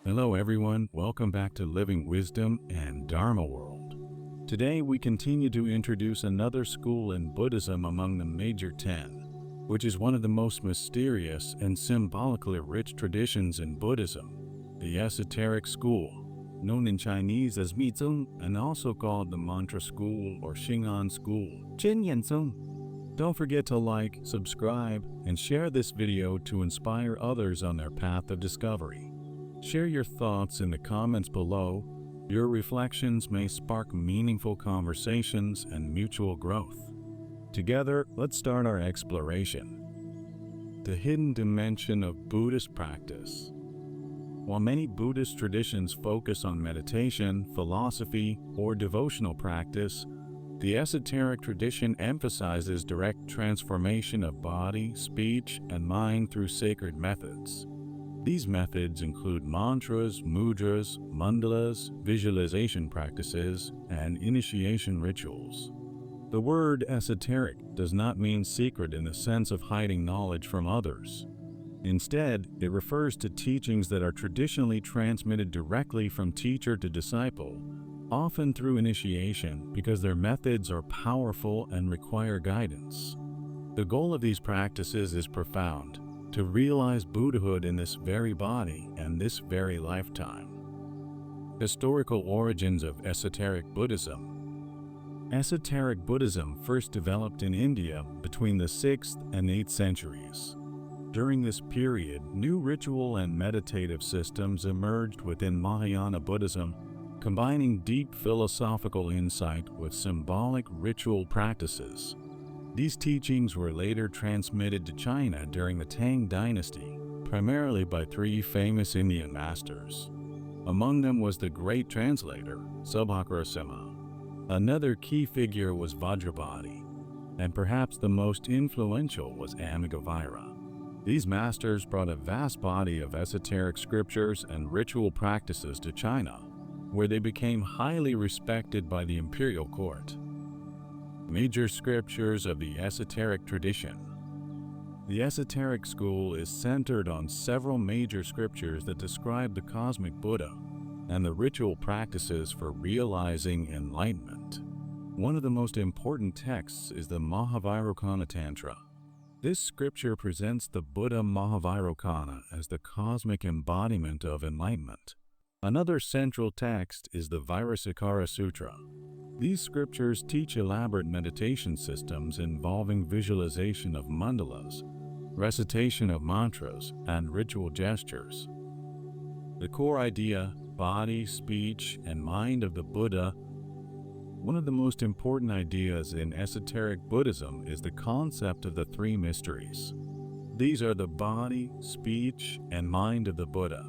Hello everyone, welcome back to Living Wisdom and Dharma World. Today we continue to introduce another school in Buddhism among the major 10, which is one of the most mysterious and symbolically rich traditions in Buddhism, the Esoteric School, known in Chinese as Mizeng and also called the Mantra School or Shingon School, Don't forget to like, subscribe, and share this video to inspire others on their path of discovery. Share your thoughts in the comments below. Your reflections may spark meaningful conversations and mutual growth. Together, let's start our exploration. The hidden dimension of Buddhist practice. While many Buddhist traditions focus on meditation, philosophy, or devotional practice, the esoteric tradition emphasizes direct transformation of body, speech, and mind through sacred methods. These methods include mantras, mudras, mandalas, visualization practices, and initiation rituals. The word esoteric does not mean secret in the sense of hiding knowledge from others. Instead, it refers to teachings that are traditionally transmitted directly from teacher to disciple, often through initiation because their methods are powerful and require guidance. The goal of these practices is profound: to realize Buddhahood in this very body and this very lifetime. Historical origins of Esoteric Buddhism. Esoteric Buddhism first developed in India between the 6th and 8th centuries. During this period, new ritual and meditative systems emerged within Mahayana Buddhism, combining deep philosophical insight with symbolic ritual practices. These teachings were later transmitted to China during the Tang Dynasty, primarily by 3 famous Indian masters. Among them was the great translator, Subhakarasema. Another key figure was Vajrabhati, and perhaps the most influential was Amigavira. These masters brought a vast body of esoteric scriptures and ritual practices to China, where they became highly respected by the imperial court. Major scriptures of the esoteric tradition. The esoteric school is centered on several major scriptures that describe the cosmic Buddha and the ritual practices for realizing enlightenment. One of the most important texts is the Mahavairokkana Tantra. This scripture presents the Buddha Mahavairokkana as the cosmic embodiment of enlightenment. Another central text is the Virasikara Sutra. These scriptures teach elaborate meditation systems involving visualization of mandalas, recitation of mantras, and ritual gestures. The core idea, body, speech, and mind of the Buddha. One of the most important ideas in esoteric Buddhism is the concept of the 3 mysteries. These are the body, speech, and mind of the Buddha.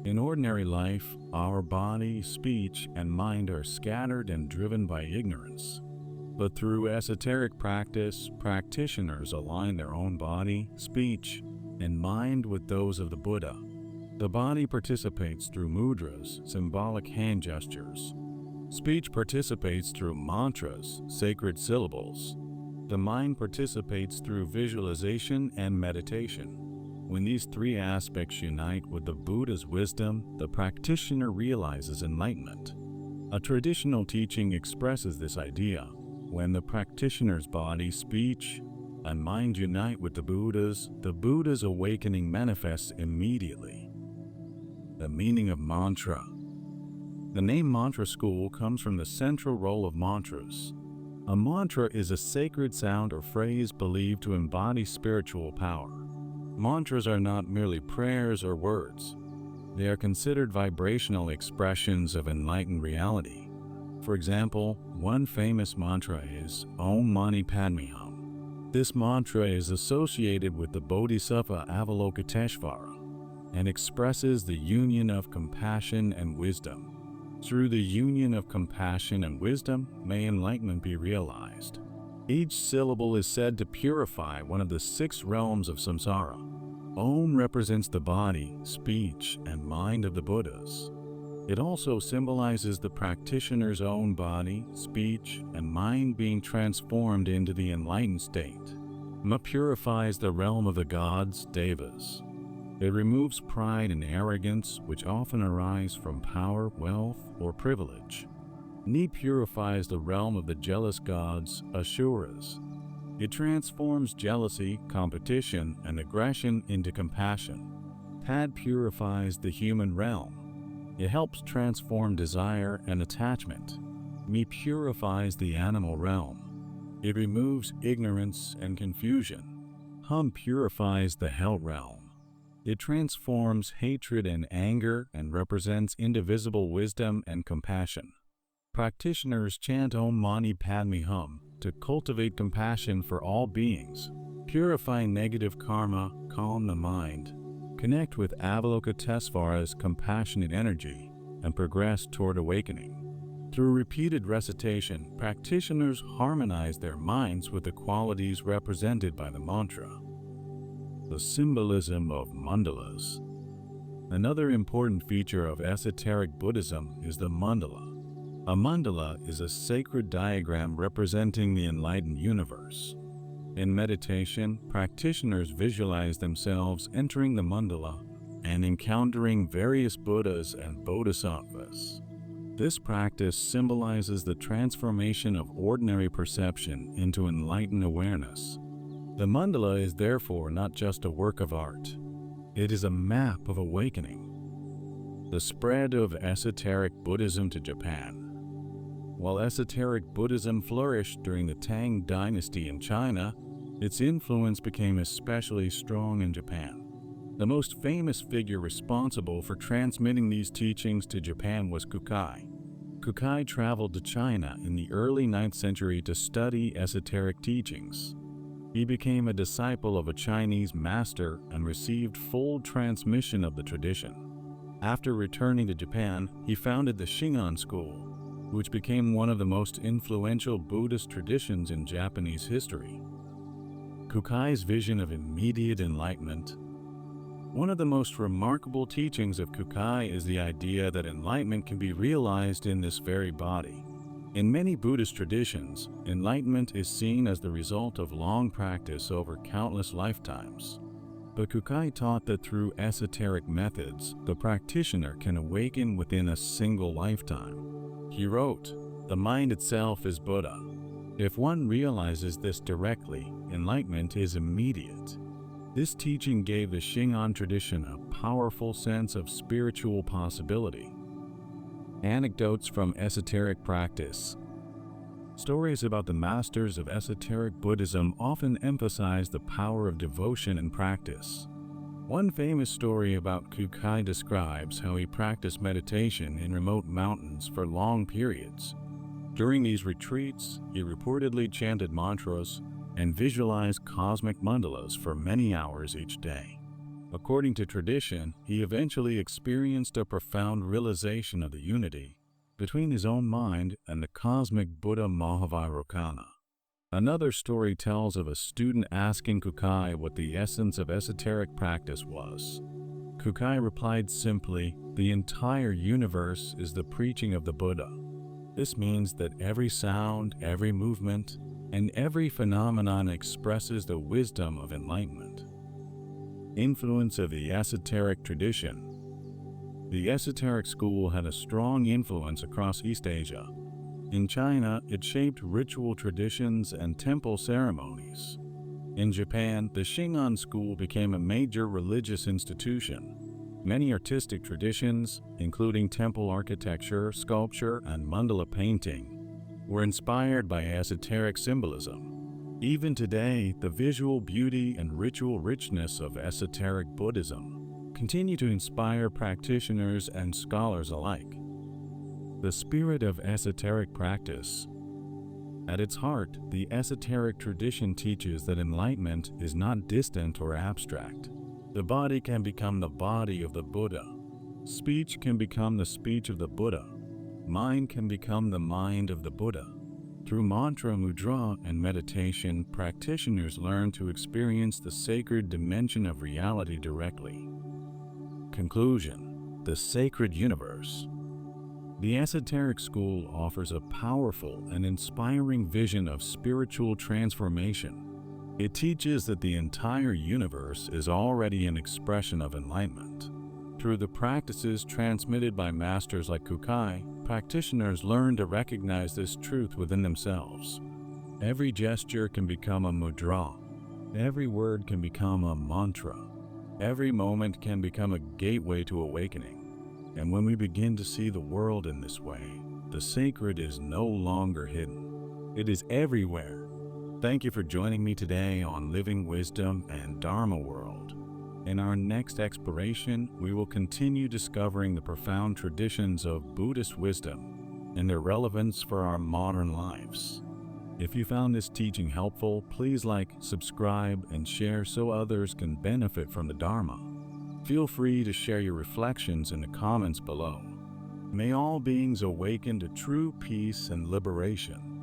In ordinary life, our body, speech, and mind are scattered and driven by ignorance. But through esoteric practice, practitioners align their own body, speech, and mind with those of the Buddha. The body participates through mudras, symbolic hand gestures. Speech participates through mantras, sacred syllables. The mind participates through visualization and meditation. When these 3 aspects unite with the Buddha's wisdom, the practitioner realizes enlightenment. A traditional teaching expresses this idea. When the practitioner's body, speech, and mind unite with the Buddha's awakening manifests immediately. The meaning of mantra. The name Mantra School comes from the central role of mantras. A mantra is a sacred sound or phrase believed to embody spiritual power. Mantras are not merely prayers or words. They are considered vibrational expressions of enlightened reality. For example, one famous mantra is Om Mani Padme Hum. This mantra is associated with the Bodhisattva Avalokiteshvara and expresses the union of compassion and wisdom. Through the union of compassion and wisdom, may enlightenment be realized. Each syllable is said to purify one of the 6 realms of samsara. Om represents the body, speech, and mind of the Buddhas. It also symbolizes the practitioner's own body, speech, and mind being transformed into the enlightened state. Ma purifies the realm of the gods, devas. It removes pride and arrogance, which often arise from power, wealth, or privilege. Ni purifies the realm of the jealous gods, Asuras. It transforms jealousy, competition, and aggression into compassion. Pad purifies the human realm. It helps transform desire and attachment. Mi purifies the animal realm. It removes ignorance and confusion. Hum purifies the hell realm. It transforms hatred and anger and represents indivisible wisdom and compassion. Practitioners chant Om Mani Padme Hum to cultivate compassion for all beings, purify negative karma, calm the mind, connect with Avalokitesvara's compassionate energy, and progress toward awakening. Through repeated recitation, practitioners harmonize their minds with the qualities represented by the mantra. The symbolism of mandalas. Another important feature of esoteric Buddhism is the mandala. A mandala is a sacred diagram representing the enlightened universe. In meditation, practitioners visualize themselves entering the mandala and encountering various Buddhas and Bodhisattvas. This practice symbolizes the transformation of ordinary perception into enlightened awareness. The mandala is therefore not just a work of art. It is a map of awakening. The spread of esoteric Buddhism to Japan. While esoteric Buddhism flourished during the Tang dynasty in China, its influence became especially strong in Japan. The most famous figure responsible for transmitting these teachings to Japan was Kukai. Kukai traveled to China in the early 9th century to study esoteric teachings. He became a disciple of a Chinese master and received full transmission of the tradition. After returning to Japan, he founded the Shingon school, which became one of the most influential Buddhist traditions in Japanese history. Kukai's vision of immediate enlightenment. One of the most remarkable teachings of Kukai is the idea that enlightenment can be realized in this very body. In many Buddhist traditions, enlightenment is seen as the result of long practice over countless lifetimes. But Kukai taught that through esoteric methods, the practitioner can awaken within a single lifetime. He wrote, "The mind itself is Buddha. If one realizes this directly, enlightenment is immediate." This teaching gave the Shingon tradition a powerful sense of spiritual possibility. Anecdotes from esoteric practice. Stories about the masters of esoteric Buddhism often emphasize the power of devotion and practice. One famous story about Kukai describes how he practiced meditation in remote mountains for long periods. During these retreats, he reportedly chanted mantras and visualized cosmic mandalas for many hours each day. According to tradition, he eventually experienced a profound realization of the unity between his own mind and the cosmic Buddha Mahavairocana. Another story tells of a student asking Kukai what the essence of esoteric practice was. Kukai replied simply, "The entire universe is the preaching of the Buddha." This means that every sound, every movement, and every phenomenon expresses the wisdom of enlightenment. Influence of the esoteric tradition. The esoteric school had a strong influence across East Asia. In China, it shaped ritual traditions and temple ceremonies. In Japan, the Shingon school became a major religious institution. Many artistic traditions, including temple architecture, sculpture, and mandala painting, were inspired by esoteric symbolism. Even today, the visual beauty and ritual richness of esoteric Buddhism continue to inspire practitioners and scholars alike. The spirit of esoteric practice. At its heart, the esoteric tradition teaches that enlightenment is not distant or abstract. The body can become the body of the Buddha. Speech can become the speech of the Buddha. Mind can become the mind of the Buddha. Through mantra, mudra, and meditation, practitioners learn to experience the sacred dimension of reality directly. Conclusion: the sacred universe. The esoteric school offers a powerful and inspiring vision of spiritual transformation. It teaches that the entire universe is already an expression of enlightenment. Through the practices transmitted by masters like Kukai, practitioners learn to recognize this truth within themselves. Every gesture can become a mudra. Every word can become a mantra. Every moment can become a gateway to awakening. And when we begin to see the world in this way, the sacred is no longer hidden. It is everywhere. Thank you for joining me today on Living Wisdom and Dharma World. In our next exploration, we will continue discovering the profound traditions of Buddhist wisdom and their relevance for our modern lives. If you found this teaching helpful, please like, subscribe, and share so others can benefit from the Dharma. Feel free to share your reflections in the comments below. May all beings awaken to true peace and liberation.